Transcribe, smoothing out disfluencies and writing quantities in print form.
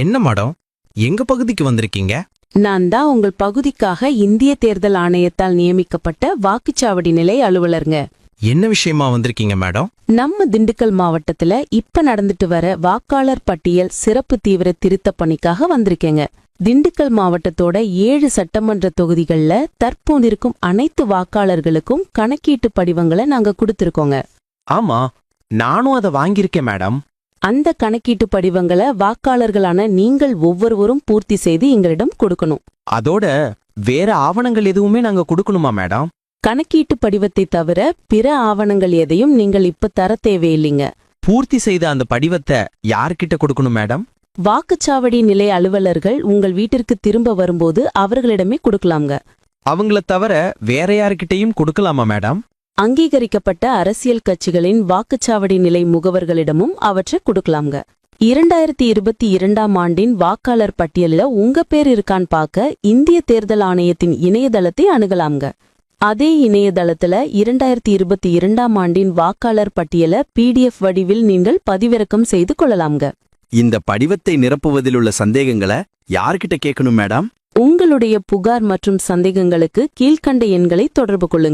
என்ன மேடம், எங்க பகுதிக்கு வந்திருக்கீங்க? நான் தான் உங்கள் பகுதிக்காக இந்திய தேர்தல் ஆணையத்தால் நியமிக்கப்பட்ட வாக்குச்சாவடி நிலை அலுவலருங்க. என்ன விஷயமா வந்திருக்கீங்க மேடம்? நம்ம திண்டுக்கல் மாவட்டத்துல இப்ப நடந்துட்டு வர வாக்காளர் பட்டியல் சிறப்பு தீவிர திருத்தப் பணிக்காக வந்திருக்கேங்க. திண்டுக்கல் மாவட்டத்தோட 7 சட்டமன்ற தொகுதிகள்ல தற்போதிருக்கும் அனைத்து வாக்காளர்களுக்கும் கணக்கீட்டு படிவங்களை நாங்க கொடுத்திருக்கோங்க. ஆமா, நானும் அதை வாங்கியிருக்கேன் மேடம். அந்த கணக்கீட்டு படிவங்களை வாக்காளர்களான நீங்கள் ஒவ்வொருவரும் பூர்த்தி செய்து எங்களிடம் கொடுக்கணும். அதோட வேற ஆவணங்கள் எதுவுமே நாங்க கொடுக்கணுமா மேடம்? கணக்கீட்டு படிவத்தை தவிர பிற ஆவணங்கள் எதையும் நீங்கள் இப்ப தர தேவையில்லைங்க. பூர்த்தி செய்த அந்த படிவத்தை யார்கிட்ட கொடுக்கணும் மேடம்? வாக்குச்சாவடி நிலை அலுவலர்கள் உங்கள் வீட்டிற்கு திரும்ப வரும்போது அவர்களிடமே கொடுக்கலாம்ங்க. அவங்கள தவிர வேற யார்கிட்டயும் கொடுக்கலாமா மேடம்? அங்கீகரிக்கப்பட்ட அரசியல் கட்சிகளின் வாக்குச்சாவடி நிலை முகவர்களிடமும் அவற்றை கொடுக்கலாம்ங்க. 2022ஆம் ஆண்டின் வாக்காளர் பட்டியலில் உங்க பேர் இருக்கான்னு பார்க்க இந்திய தேர்தல் ஆணையத்தின் இணையதளத்தை அணுகலாம்ங்க. அதே இணையதளத்துல 2022ஆம் ஆண்டின் வாக்காளர் பட்டியலை PDF வடிவில் நீங்கள் பதிவிறக்கம் செய்து கொள்ளலாம்ங்க. இந்த படிவத்தை நிரப்புவதில் உள்ள சந்தேகங்களை யார்கிட்ட கேட்கணும் மேடம்? உங்களுடைய புகார் மற்றும் சந்தேகங்களுக்கு கீழ்க்கண்ட எண்களை தொடர்பு கொள்ளுங்க.